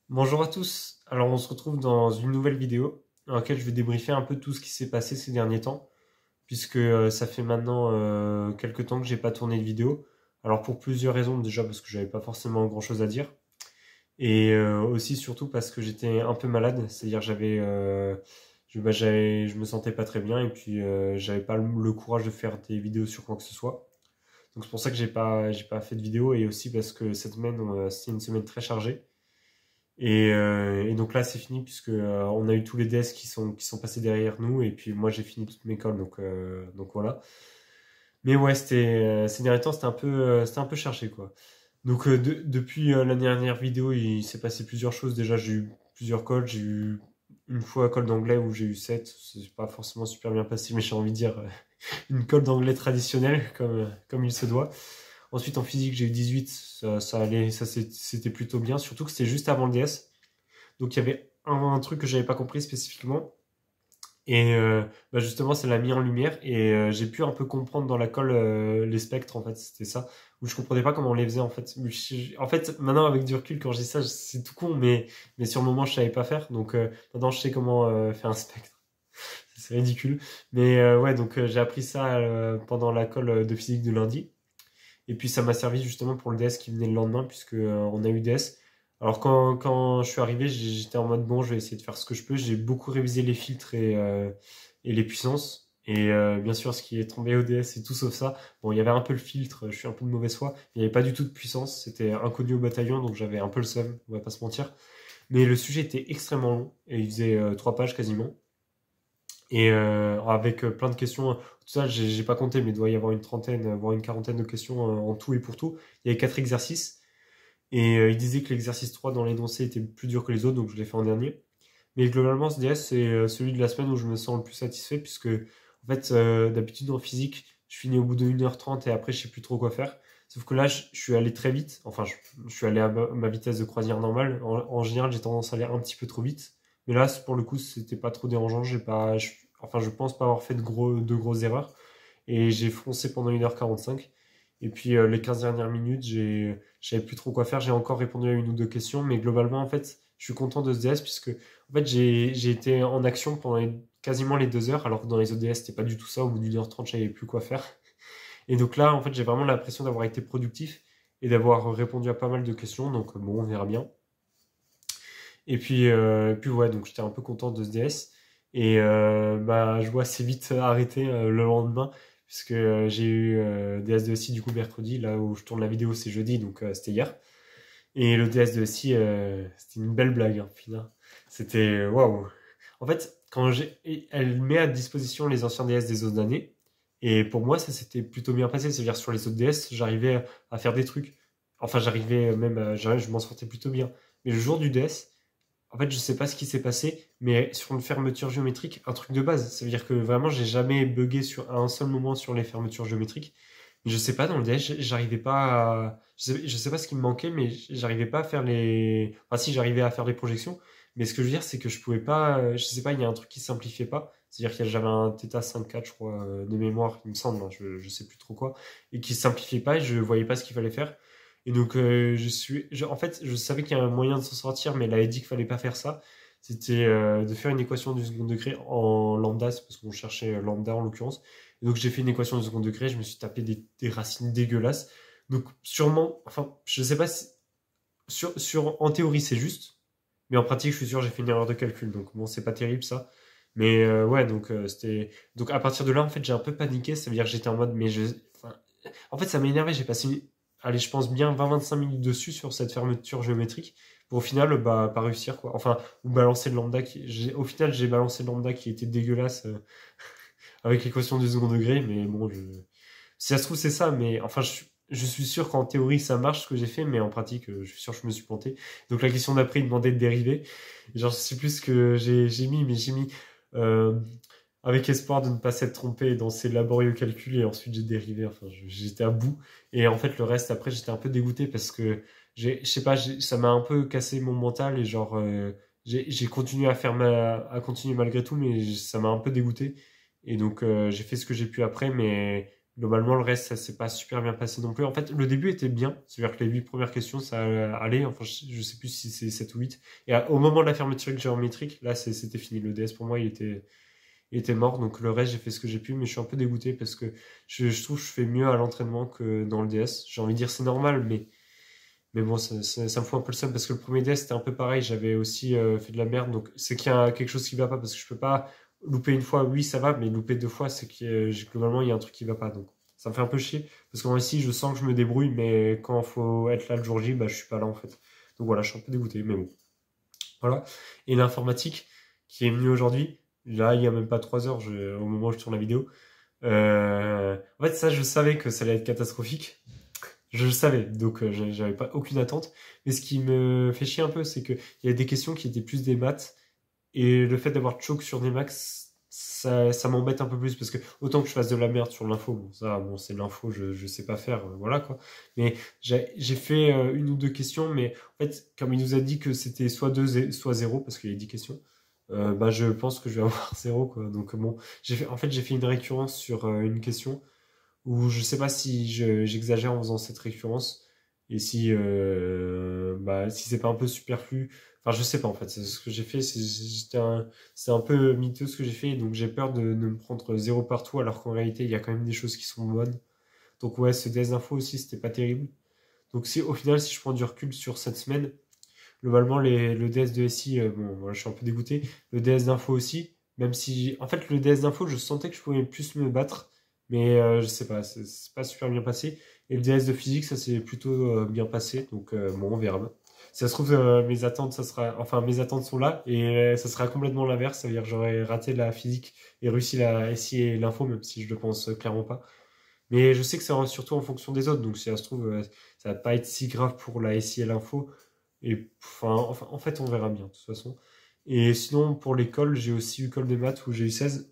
Bonjour à tous, alors on se retrouve dans une nouvelle vidéo dans laquelle je vais débriefer un peu tout ce qui s'est passé ces derniers temps, puisque ça fait maintenant quelques temps que j'ai pas tourné de vidéo. Alors pour plusieurs raisons, déjà parce que j'avais pas forcément grand chose à dire, et aussi surtout parce que j'étais un peu malade, c'est-à-dire je me sentais pas très bien, et puis j'avais pas le courage de faire des vidéos sur quoi que ce soit. Donc c'est pour ça que j'ai pas fait de vidéo, et aussi parce que cette semaine, c'était une semaine très chargée. Et donc là, c'est fini puisque on a eu tous les DS qui sont passés derrière nous et puis moi j'ai fini toute mes cols donc voilà. Mais ouais, ces derniers temps c'était un peu chargé quoi. Donc depuis la dernière vidéo, il s'est passé plusieurs choses. Déjà, j'ai eu plusieurs calls. J'ai eu une fois un call d'anglais où j'ai eu 7. C'est pas forcément super bien passé, mais j'ai envie de dire une call d'anglais traditionnelle comme il se doit. Ensuite, en physique, j'ai eu 18. Ça allait, c'était plutôt bien. Surtout que c'était juste avant le DS. Donc il y avait un truc que j'avais pas compris spécifiquement. Et bah justement, ça l'a mis en lumière et j'ai pu un peu comprendre dans la colle les spectres en fait, c'était ça. Où je comprenais pas comment on les faisait en fait. En fait, maintenant avec du recul, quand je dis ça, c'est tout con, mais sur le moment, je savais pas faire. Donc maintenant, je sais comment faire un spectre. C'est ridicule. Mais ouais, donc j'ai appris ça pendant la colle de physique de lundi. Et puis ça m'a servi justement pour le DS qui venait le lendemain, puisque on a eu DS. Alors quand je suis arrivé, j'étais en mode bon, je vais essayer de faire ce que je peux. J'ai beaucoup révisé les filtres et les puissances. Et bien sûr, ce qui est tombé au DS, c'est tout sauf ça. Bon, il y avait un peu le filtre, je suis un peu de mauvaise foi. Il n'y avait pas du tout de puissance, c'était inconnu au bataillon, donc j'avais un peu le seum, on va pas se mentir. Mais le sujet était extrêmement long, et il faisait 3 pages quasiment. Et avec plein de questions, tout ça, j'ai pas compté, mais il doit y avoir une trentaine, voire une quarantaine de questions en tout et pour tout. Il y avait 4 exercices, et il disait que l'exercice 3 dans l'énoncé était plus dur que les autres, donc je l'ai fait en dernier. Mais globalement, ce DS, c'est celui de la semaine où je me sens le plus satisfait, puisque, en fait, d'habitude en physique, je finis au bout de 1h30 et après, je sais plus trop quoi faire. Sauf que là, je suis allé très vite, enfin, je suis allé à ma vitesse de croisière normale. En général, j'ai tendance à aller un petit peu trop vite. Mais là, pour le coup, c'était pas trop dérangeant. Enfin, je pense pas avoir fait de grosses erreurs. Et j'ai foncé pendant 1h45. Et puis, les 15 dernières minutes, je savais plus trop quoi faire. J'ai encore répondu à une ou deux questions. Mais globalement, en fait, je suis content de ce DS puisque, en fait, j'ai été en action pendant quasiment les 2 heures. Alors que dans les ODS, c'était pas du tout ça. Au bout d'1h30, je savais plus quoi faire. Et donc là, en fait, j'ai vraiment l'impression d'avoir été productif et d'avoir répondu à pas mal de questions. Donc, bon, on verra bien. Et puis ouais, donc j'étais un peu content de ce DS. Et bah, je vois assez vite arrêter le lendemain, puisque j'ai eu DS de SI du coup mercredi, là où je tourne la vidéo c'est jeudi, donc c'était hier. Et le DS de SI, c'était une belle blague, hein, putain. C'était waouh. En fait, elle met à disposition les anciens DS des autres années, et pour moi ça s'était plutôt bien passé. C'est-à-dire sur les autres DS, j'arrivais à faire des trucs. Enfin, j'arrivais même, je m'en sortais plutôt bien. Mais le jour du DS, en fait, je sais pas ce qui s'est passé, mais sur une fermeture géométrique, un truc de base. Ça veut dire que vraiment, j'ai jamais bugué à un seul moment sur les fermetures géométriques. Mais je sais pas, dans le DS, j'arrivais pas je sais pas ce qui me manquait, mais j'arrivais pas à faire enfin, si, j'arrivais à faire les projections. Mais ce que je veux dire, c'est que je pouvais pas, je sais pas, il y a un truc qui simplifiait pas. C'est-à-dire j'avais un θ 5,4, je crois, de mémoire, il me semble, hein, je sais plus trop quoi, et qui simplifiait pas et je voyais pas ce qu'il fallait faire. Et donc, en fait, je savais qu'il y avait un moyen de s'en sortir, mais elle avait dit qu'il fallait pas faire ça. C'était de faire une équation du second degré en lambda, c'est parce qu'on cherchait lambda en l'occurrence. Et donc, j'ai fait une équation du second degré, je me suis tapé des racines dégueulasses. Donc, sûrement, enfin, je sais pas si, en théorie, c'est juste, mais en pratique, je suis sûr, j'ai fait une erreur de calcul. Donc, bon, c'est pas terrible ça. Mais ouais, donc donc à partir de là, en fait, j'ai un peu paniqué. Ça veut dire que j'étais en mode, enfin, en fait, ça m'a énervé. J'ai passé, allez, je pense bien 20-25 minutes dessus sur cette fermeture géométrique pour au final, bah, pas réussir quoi. Enfin, ou balancer le lambda au final, j'ai balancé le lambda qui était dégueulasse avec l'équation du second degré. Mais bon, si ça se trouve, c'est ça. Mais enfin, je suis sûr qu'en théorie, ça marche ce que j'ai fait, mais en pratique, je suis sûr que je me suis planté. Donc la question d'après, il demandait de dériver. Genre, je sais plus ce que j'ai mis, mais j'ai mis euh, avec espoir de ne pas s'être trompé dans ces laborieux calculs et ensuite j'ai dérivé. Enfin, j'étais à bout. Et en fait, le reste, après, j'étais un peu dégoûté parce que je sais pas, ça m'a un peu cassé mon mental et genre, j'ai continué à continuer malgré tout, mais ça m'a un peu dégoûté. Et donc, j'ai fait ce que j'ai pu après, Globalement, le reste, ça s'est pas super bien passé non plus. En fait, le début était bien. C'est-à-dire que les 8 premières questions, ça allait. Enfin, je sais plus si c'est 7 ou 8. Et au moment de la fermeture géométrique, là, c'était fini. Le DS, pour moi, il était mort. Donc, le reste, j'ai fait ce que j'ai pu. Mais je suis un peu dégoûté parce que je trouve que je fais mieux à l'entraînement que dans le DS. J'ai envie de dire c'est normal, mais bon, ça me fout un peu le seum parce que le premier DS, c'était un peu pareil. J'avais aussi fait de la merde. Donc, c'est qu'il y a quelque chose qui va pas parce que je peux pas louper une fois, oui, ça va, mais louper deux fois, c'est que globalement, il y a un truc qui va pas. Donc, ça me fait un peu chier parce qu'en ici, je sens que je me débrouille, mais quand il faut être là le jour J, bah, je suis pas là en fait. Donc voilà, je suis un peu dégoûté, mais bon. Voilà. Et l'informatique qui est venue aujourd'hui, là, il y a même pas 3 heures, au moment où je tourne la vidéo. En fait, ça, je savais que ça allait être catastrophique. Je le savais, donc j'avais pas aucune attente. Mais ce qui me fait chier un peu, c'est qu'il y a des questions qui étaient plus des maths. Et le fait d'avoir choke sur des max, ça m'embête un peu plus parce que autant que je fasse de la merde sur l'info, bon, ça, bon, c'est l'info, je sais pas faire, voilà quoi. Mais j'ai fait une ou deux questions, mais en fait, comme il nous a dit que c'était soit 2, soit zéro parce qu'il y a 10 questions, bah, je pense que je vais avoir zéro quoi. Donc bon, en fait, j'ai fait une récurrence sur une question où je sais pas si j'exagère en faisant cette récurrence et si bah si c'est pas un peu superflu. Enfin, je sais pas en fait. Ce que j'ai fait, c'est un peu miteux ce que j'ai fait, donc j'ai peur de me prendre zéro partout alors qu'en réalité il y a quand même des choses qui sont bonnes. Donc ouais, ce desinfo aussi c'était pas terrible. Donc si au final si je prends du recul sur cette semaine, globalement le DS de SI, bon voilà, je suis un peu dégoûté. Le DS d'info aussi, même si en fait le DS d'info je sentais que je pouvais plus me battre, mais je sais pas, c'est pas super bien passé. Et le DS de physique ça s'est plutôt bien passé, donc bon on verra. Si ça se trouve mes attentes enfin mes attentes sont là et ça sera complètement l'inverse, ça veut dire que j'aurais raté la physique et réussi la SI et l'info même si je le pense clairement pas. Mais je sais que c'est surtout en fonction des autres, donc si ça se trouve ça va pas être si grave pour la SI et l'info. Et enfin, en fait, on verra bien, de toute façon. Et sinon, pour l'école, j'ai aussi eu école de maths où j'ai eu 16.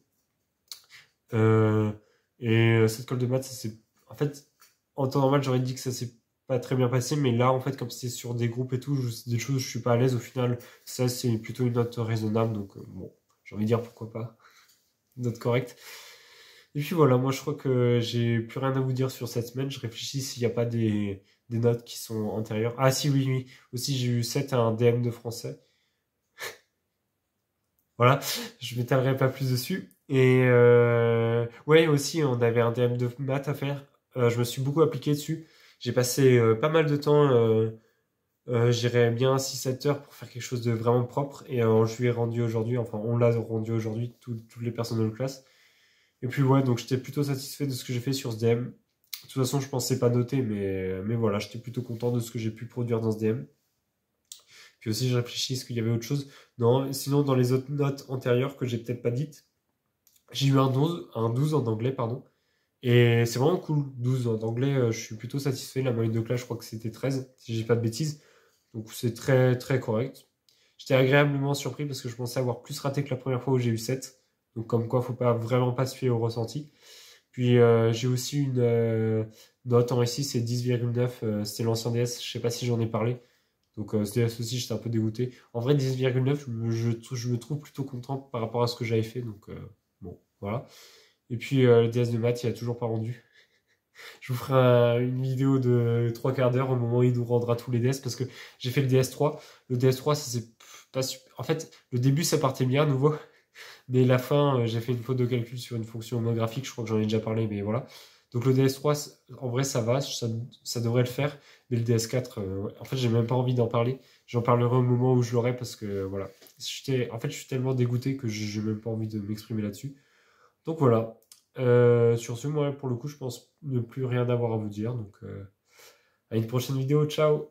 Euh, cette école de maths, ça c'est. En fait, en temps normal, j'aurais dit que ça s'est pas très bien passé, mais là, en fait, comme c'est sur des groupes et tout, c'est des choses où je suis pas à l'aise, au final, ça, c'est plutôt une note raisonnable, donc bon, j'ai envie de dire pourquoi pas. Une note correcte. Et puis voilà, moi, je crois que j'ai plus rien à vous dire sur cette semaine. Je réfléchis s'il n'y a pas des notes qui sont antérieures. Ah, si, oui, oui. Aussi, j'ai eu 7 à un DM de français. Voilà, je m'étalerai pas plus dessus. Et ouais, aussi, on avait un DM de maths à faire. Je me suis beaucoup appliqué dessus. J'ai passé pas mal de temps, j'irais bien 6-7 heures pour faire quelque chose de vraiment propre. Et je lui ai rendu aujourd'hui, enfin, on l'a rendu aujourd'hui, toutes les personnes de la classe. Et puis ouais, donc j'étais plutôt satisfait de ce que j'ai fait sur ce DM. De toute façon, je pensais pas noter, mais voilà, j'étais plutôt content de ce que j'ai pu produire dans ce DM. Puis aussi, je réfléchis, est-ce qu'il y avait autre chose? Non, sinon, dans les autres notes antérieures que j'ai peut-être pas dites, j'ai eu un 12 en anglais, pardon. Et c'est vraiment cool. 12 en anglais, je suis plutôt satisfait. La moyenne de classe, je crois que c'était 13, si j'ai pas de bêtises. Donc c'est très très correct. J'étais agréablement surpris parce que je pensais avoir plus raté que la première fois où j'ai eu 7. Donc comme quoi, faut pas vraiment pas se fier au ressenti. Puis j'ai aussi une note en ici, c'est 10,9. C'était l'ancien DS, je sais pas si j'en ai parlé. Donc ce DS aussi, j'étais un peu dégoûté. En vrai, 10,9, je me trouve plutôt content par rapport à ce que j'avais fait. Donc bon, voilà. Et puis le DS de maths, il a toujours pas rendu. Je vous ferai une vidéo de 3 quarts d'heure au moment où il nous rendra tous les DS parce que j'ai fait le DS3. Le DS3, ça c'est pas super. En fait, le début ça partait bien à nouveau. Mais la fin, j'ai fait une faute de calcul sur une fonction homographique, je crois que j'en ai déjà parlé, mais voilà. Donc le DS3, en vrai, ça va, ça devrait le faire. Mais le DS4, ouais. En fait, j'ai même pas envie d'en parler. J'en parlerai au moment où je l'aurai parce que voilà. En fait, je suis tellement dégoûté que j'ai même pas envie de m'exprimer là-dessus. Donc voilà. Sur ce, moi, pour le coup, je pense ne plus rien avoir à vous dire. Donc à une prochaine vidéo. Ciao!